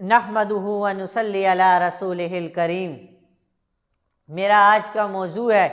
نحمدہ و نصلی علی رسولہ الکریم۔ میرا آج کا موضوع ہے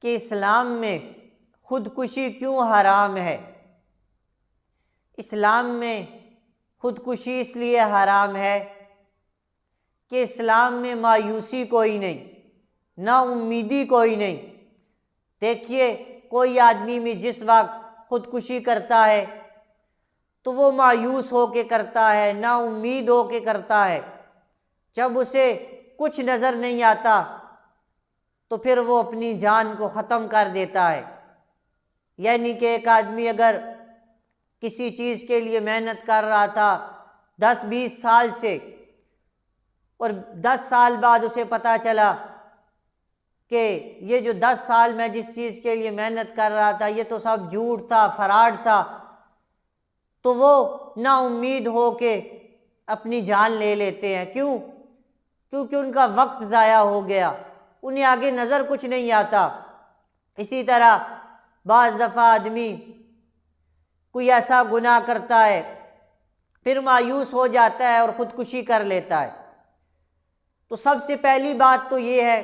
کہ اسلام میں خودکشی کیوں حرام ہے۔ اسلام میں خودکشی اس لیے حرام ہے کہ اسلام میں مایوسی کوئی نہیں، نا امیدی کوئی نہیں۔ دیکھیے، کوئی آدمی بھی جس وقت خودکشی کرتا ہے تو وہ مایوس ہو کے کرتا ہے، نا امید ہو کے کرتا ہے۔ جب اسے کچھ نظر نہیں آتا تو پھر وہ اپنی جان کو ختم کر دیتا ہے۔ یعنی کہ ایک آدمی اگر کسی چیز کے لیے محنت کر رہا تھا 10-20 سال سے، اور 10 سال بعد اسے پتہ چلا کہ یہ جو 10 سال میں جس چیز کے لیے محنت کر رہا تھا یہ تو سب جھوٹ تھا، فراڈ تھا، تو وہ نا امید ہو کے اپنی جان لے لیتے ہیں۔ کیوں؟ کیونکہ ان کا وقت ضائع ہو گیا، انہیں آگے نظر کچھ نہیں آتا۔ اسی طرح بعض دفعہ آدمی کوئی ایسا گناہ کرتا ہے، پھر مایوس ہو جاتا ہے اور خودکشی کر لیتا ہے۔ تو سب سے پہلی بات تو یہ ہے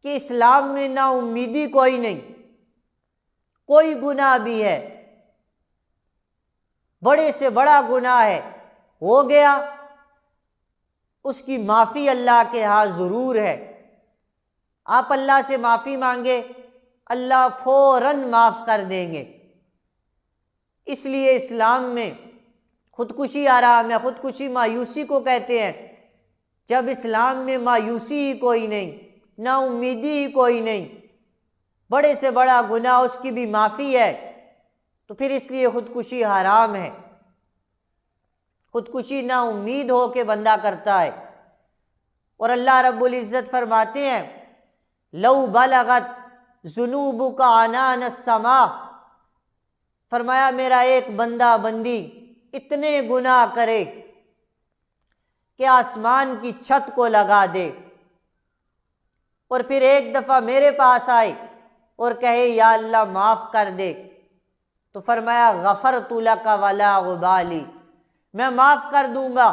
کہ اسلام میں نا امیدی کوئی نہیں۔ کوئی گناہ بھی ہے، بڑے سے بڑا گناہ ہے، ہو گیا، اس کی معافی اللہ کے ہاں ضرور ہے۔ آپ اللہ سے معافی مانگے، اللہ فوراً معاف کر دیں گے۔ اس لیے اسلام میں خودکشی حرام ہے۔ خودکشی مایوسی کو کہتے ہیں۔ جب اسلام میں مایوسی ہی کوئی نہیں، نا امیدی ہی کوئی نہیں، بڑے سے بڑا گناہ اس کی بھی معافی ہے، تو پھر اس لیے خودکشی حرام ہے۔ خودکشی نا امید ہو کے بندہ کرتا ہے۔ اور اللہ رب العزت فرماتے ہیں لو بلغت ذنوبک عنان السماء، فرمایا میرا ایک بندہ بندی اتنے گناہ کرے کہ آسمان کی چھت کو لگا دے، اور پھر ایک دفعہ میرے پاس آئے اور کہے یا اللہ معاف کر دے، تو فرمایا غفرت لک ولا ابالی، میں معاف کر دوں گا،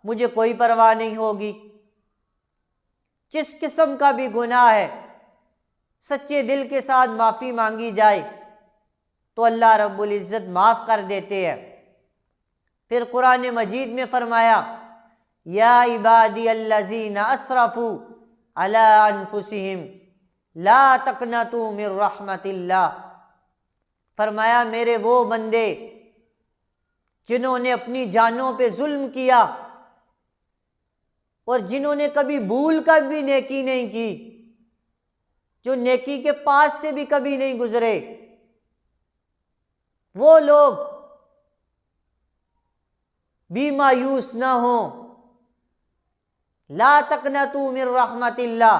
مجھے کوئی پرواہ نہیں ہوگی۔ جس قسم کا بھی گناہ ہے، سچے دل کے ساتھ معافی مانگی جائے تو اللہ رب العزت معاف کر دیتے ہیں۔ پھر قرآن مجید میں فرمایا یا عبادی الذین اسرفوا علی انفسہم لا تقنطوا من رحمت اللہ، فرمایا میرے وہ بندے جنہوں نے اپنی جانوں پہ ظلم کیا اور جنہوں نے کبھی بھول کر بھی نیکی نہیں کی، جو نیکی کے پاس سے بھی کبھی نہیں گزرے، وہ لوگ بھی مایوس نہ ہوں۔ لا تقنطوا من رحمت اللہ،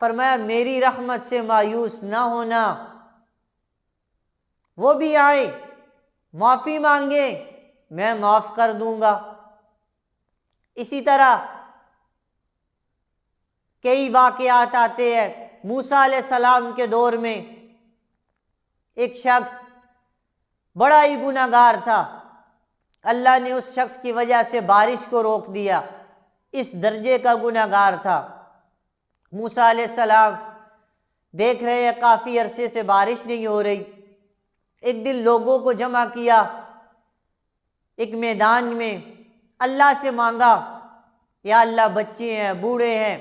فرمایا میری رحمت سے مایوس نہ ہونا۔ وہ بھی آئیں، معافی مانگیں، میں معاف کر دوں گا۔ اسی طرح کئی واقعات آتے ہیں۔ موسیٰ علیہ السلام کے دور میں ایک شخص بڑا ہی گناہ گار تھا، اللہ نے اس شخص کی وجہ سے بارش کو روک دیا، اس درجے کا گناہ گار تھا۔ موسیٰ علیہ السلام دیکھ رہے ہیں کافی عرصے سے بارش نہیں ہو رہی۔ ایک دن لوگوں کو جمع کیا ایک میدان میں، اللہ سے مانگا یا اللہ بچے ہیں، بوڑھے ہیں،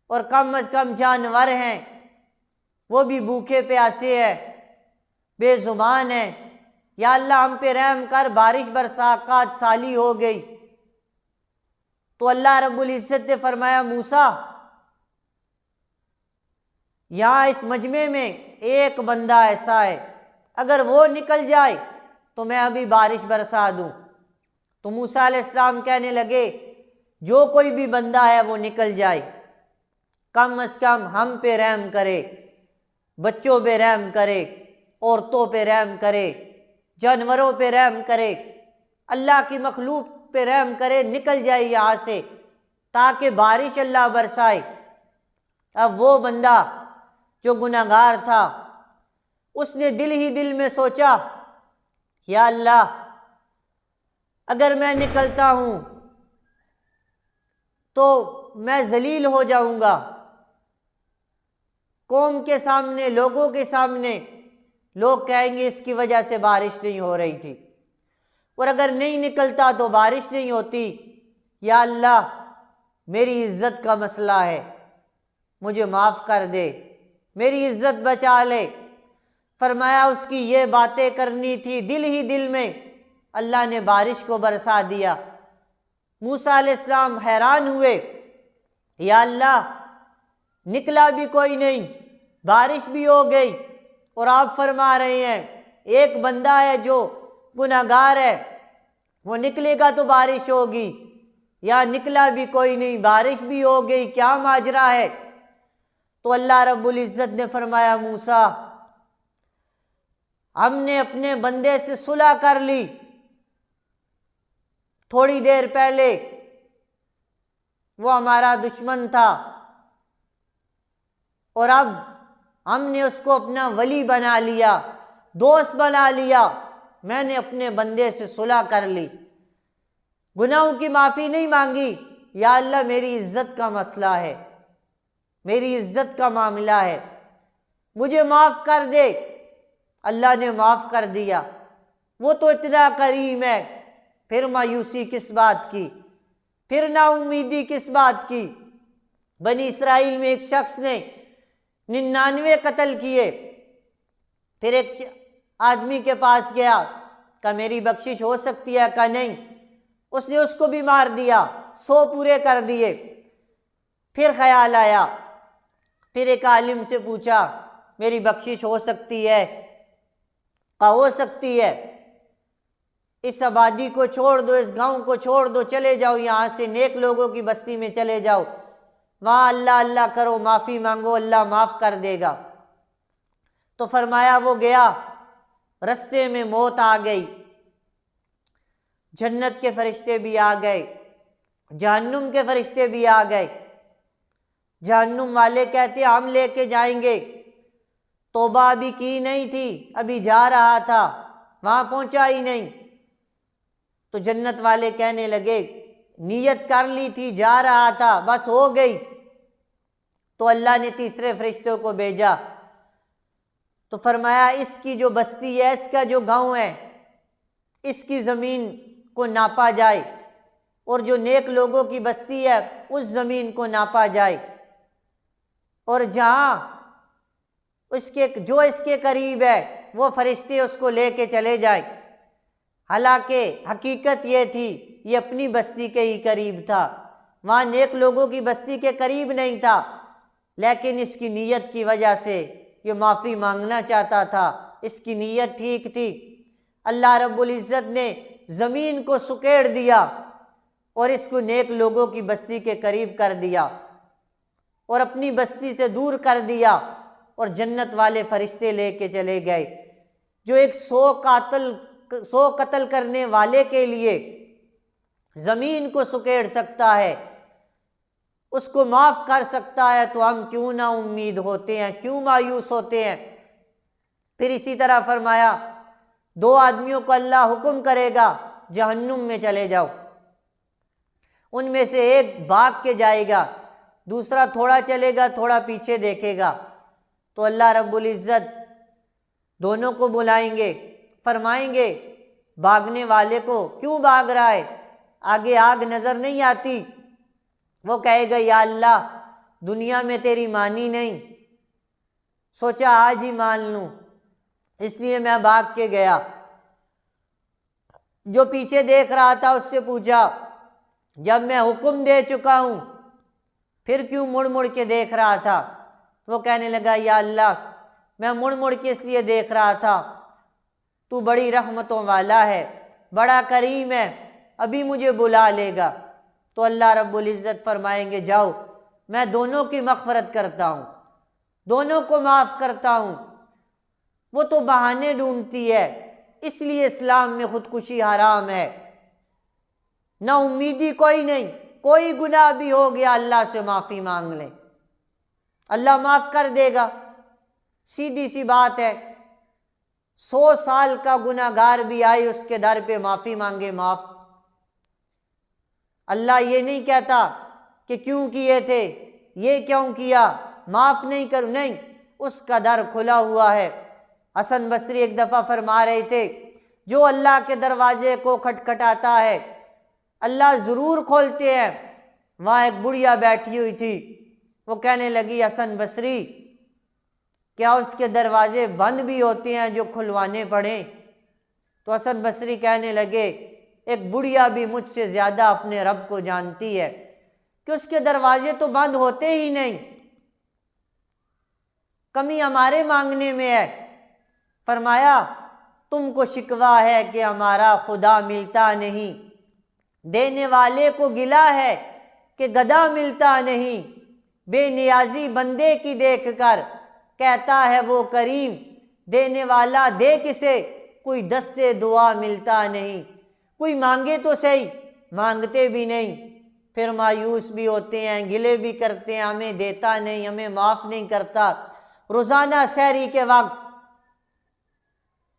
اور کم از کم جانور ہیں، وہ بھی بھوکے پیاسے ہیں، بے زبان ہیں، یا اللہ ہم پہ رحم کر، بارش برسات سالی ہو گئی۔ تو اللہ رب العزت نے فرمایا موسیٰ یہاں اس مجمع میں ایک بندہ ایسا ہے، اگر وہ نکل جائے تو میں ابھی بارش برسا دوں۔ تو موسیٰ علیہ السلام کہنے لگے جو کوئی بھی بندہ ہے وہ نکل جائے، کم از کم ہم پہ رحم کرے، بچوں پہ رحم کرے، عورتوں پہ رحم کرے، جانوروں پہ رحم کرے، اللہ کی مخلوق پہ رحم کرے، نکل جائے یہاں سے تاکہ بارش اللہ برسائے۔ اب وہ بندہ جو گناہ گار تھا، اس نے دل ہی دل میں سوچا یا اللہ اگر میں نکلتا ہوں تو میں ذلیل ہو جاؤں گا، قوم کے سامنے، لوگوں کے سامنے لوگ کہیں گے اس کی وجہ سے بارش نہیں ہو رہی تھی، اور اگر نہیں نکلتا تو بارش نہیں ہوتی۔ یا اللہ میری عزت کا مسئلہ ہے، مجھے معاف کر دے، میری عزت بچا لے۔ فرمایا اس کی یہ باتیں کرنی تھی، دل ہی دل میں اللہ نے بارش کو برسا دیا۔ موسیٰ علیہ السلام حیران ہوئے، یا اللہ نکلا بھی کوئی نہیں، بارش بھی ہو گئی، اور آپ فرما رہے ہیں ایک بندہ ہے جو گنہگار ہے، وہ نکلے گا تو بارش ہوگی، یا نکلا بھی کوئی نہیں، بارش بھی ہو گئی، کیا ماجرا ہے؟ تو اللہ رب العزت نے فرمایا موسیٰ ہم نے اپنے بندے سے صلح کر لی، تھوڑی دیر پہلے وہ ہمارا دشمن تھا، اور اب ہم نے اس کو اپنا ولی بنا لیا، دوست بنا لیا، میں نے اپنے بندے سے صلح کر لی، گناہوں کی معافی نہیں مانگی۔ یا اللہ میری عزت کا مسئلہ ہے، میری عزت کا معاملہ ہے، مجھے معاف کر دے۔ اللہ نے معاف کر دیا۔ وہ تو اتنا کریم ہے، پھر مایوسی کس بات کی، پھر نا امیدی کس بات کی؟ بنی اسرائیل میں ایک شخص نے 99 قتل کیے، پھر ایک آدمی کے پاس گیا، کہا میری بخشش ہو سکتی ہے؟ کہا نہیں، اس نے اس کو بھی مار دیا، 100 پورے کر دیے۔ پھر خیال آیا، پھر ایک عالم سے پوچھا میری بخشش ہو سکتی ہے؟ کہا ہو سکتی ہے، اس آبادی کو چھوڑ دو، اس گاؤں کو چھوڑ دو، چلے جاؤ یہاں سے، نیک لوگوں کی بستی میں چلے جاؤ، وہاں اللہ اللہ کرو، معافی مانگو، اللہ معاف کر دے گا۔ تو فرمایا وہ گیا، رستے میں موت آ گئی، جنت کے فرشتے بھی آ گئے، جہنم کے فرشتے بھی آ گئے۔ جہنم والے کہتے ہم لے کے جائیں گے، توبہ ابھی کی نہیں تھی، ابھی جا رہا تھا، وہاں پہنچا ہی نہیں۔ تو جنت والے کہنے لگے نیت کر لی تھی، جا رہا تھا، بس ہو گئی۔ تو اللہ نے تیسرے فرشتوں کو بھیجا، تو فرمایا اس کی جو بستی ہے، اس کا جو گاؤں ہے، اس کی زمین کو ناپا جائے، اور جو نیک لوگوں کی بستی ہے اس زمین کو ناپا جائے، اور جہاں جو اس کے قریب ہے وہ فرشتے اس کو لے کے چلے جائیں۔ حالانکہ حقیقت یہ تھی یہ اپنی بستی کے ہی قریب تھا، وہاں نیک لوگوں کی بستی کے قریب نہیں تھا، لیکن اس کی نیت کی وجہ سے یہ معافی مانگنا چاہتا تھا، اس کی نیت ٹھیک تھی۔ اللہ رب العزت نے زمین کو سکیڑ دیا اور اس کو نیک لوگوں کی بستی کے قریب کر دیا، اور اپنی بستی سے دور کر دیا، اور جنت والے فرشتے لے کے چلے گئے۔ جو ایک 100 قتل کرنے والے کے لیے زمین کو سکیڑ سکتا ہے، اس کو معاف کر سکتا ہے، تو ہم کیوں نا امید ہوتے ہیں، کیوں مایوس ہوتے ہیں؟ پھر اسی طرح فرمایا 2 آدمیوں کو اللہ حکم کرے گا جہنم میں چلے جاؤ، ان میں سے ایک بھاگ کے جائے گا، دوسرا تھوڑا چلے گا، تھوڑا پیچھے دیکھے گا۔ تو اللہ رب العزت دونوں کو بلائیں گے، فرمائیں گے بھاگنے والے کو کیوں بھاگ رہا ہے، آگے آگ نظر نہیں آتی؟ وہ کہے گا یا اللہ دنیا میں تیری مانی نہیں، سوچا آج ہی مان لوں، اس لیے میں بھاگ کے گیا۔ جو پیچھے دیکھ رہا تھا اس سے پوچھا جب میں حکم دے چکا ہوں پھر کیوں مڑ مڑ کے دیکھ رہا تھا؟ وہ کہنے لگا یا اللہ میں مڑ مڑ کے اس لیے دیکھ رہا تھا، تو بڑی رحمتوں والا ہے، بڑا کریم ہے، ابھی مجھے بلا لے گا۔ تو اللہ رب العزت فرمائیں گے جاؤ، میں دونوں کی مغفرت کرتا ہوں، دونوں کو معاف کرتا ہوں۔ وہ تو بہانے ڈھونڈتی ہے، اس لیے اسلام میں خودکشی حرام ہے۔ نا امیدی کوئی نہیں، کوئی گناہ بھی ہو گیا اللہ سے معافی مانگ لیں، اللہ معاف کر دے گا، سیدھی سی بات ہے۔ 100 سال کا گناہ گار بھی آئے اس کے در پہ معافی مانگے، معاف۔ اللہ یہ نہیں کہتا کہ کیوں کیے تھے، یہ کیوں کیا، معاف نہیں کروں، نہیں، اس کا در کھلا ہوا ہے۔ حسن بصری ایک دفعہ فرما رہے تھے جو اللہ کے دروازے کو کھٹکھٹاتا ہے اللہ ضرور کھولتے ہیں۔ وہاں ایک بڑھیا بیٹھی ہوئی تھی، وہ کہنے لگی حسن بصری کیا اس کے دروازے بند بھی ہوتے ہیں جو کھلوانے پڑیں؟ تو حسن بصری کہنے لگے ایک بڑھیا بھی مجھ سے زیادہ اپنے رب کو جانتی ہے کہ اس کے دروازے تو بند ہوتے ہی نہیں، کمی ہمارے مانگنے میں ہے۔ فرمایا تم کو شکوہ ہے کہ ہمارا خدا ملتا نہیں، دینے والے کو گلہ ہے کہ گدا ملتا نہیں، بے نیازی بندے کی دیکھ کر کہتا ہے وہ کریم، دینے والا دے کسے کوئی دستے دعا ملتا نہیں۔ کوئی مانگے تو صحیح، مانگتے بھی نہیں، پھر مایوس بھی ہوتے ہیں، گلے بھی کرتے ہیں ہمیں دیتا نہیں، ہمیں معاف نہیں کرتا۔ روزانہ سحری کے وقت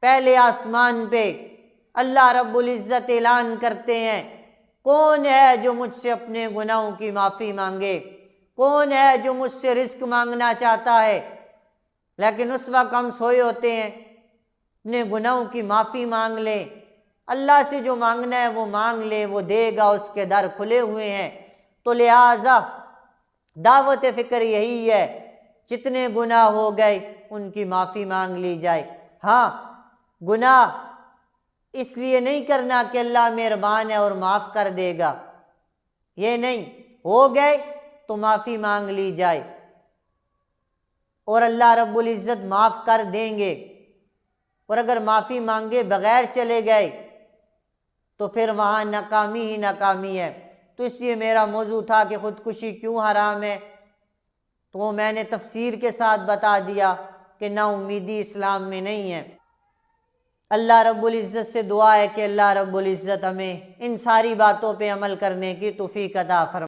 پہلے آسمان پہ اللہ رب العزت اعلان کرتے ہیں کون ہے جو مجھ سے اپنے گناہوں کی معافی مانگے، کون ہے جو مجھ سے رزق مانگنا چاہتا ہے۔ لیکن اس وقت ہم سوئے ہوتے ہیں، اپنے گناہوں کی معافی مانگ لیں، اللہ سے جو مانگنا ہے وہ مانگ لے، وہ دے گا، اس کے در کھلے ہوئے ہیں۔ تو لہٰذا دعوت فکر یہی ہے جتنے گناہ ہو گئے ان کی معافی مانگ لی جائے۔ ہاں، گناہ اس لیے نہیں کرنا کہ اللہ مہربان ہے اور معاف کر دے گا، یہ نہیں، ہو گئے تو معافی مانگ لی جائے اور اللہ رب العزت معاف کر دیں گے۔ اور اگر معافی مانگے بغیر چلے گئے تو پھر وہاں ناکامی ہی ناکامی ہے۔ تو اس لیے میرا موضوع تھا کہ خودکشی کیوں حرام ہے، تو وہ میں نے تفسیر کے ساتھ بتا دیا کہ نا امیدی اسلام میں نہیں ہے۔ اللہ رب العزت سے دعا ہے کہ اللہ رب العزت ہمیں ان ساری باتوں پہ عمل کرنے کی توفیق عطا فرمائے۔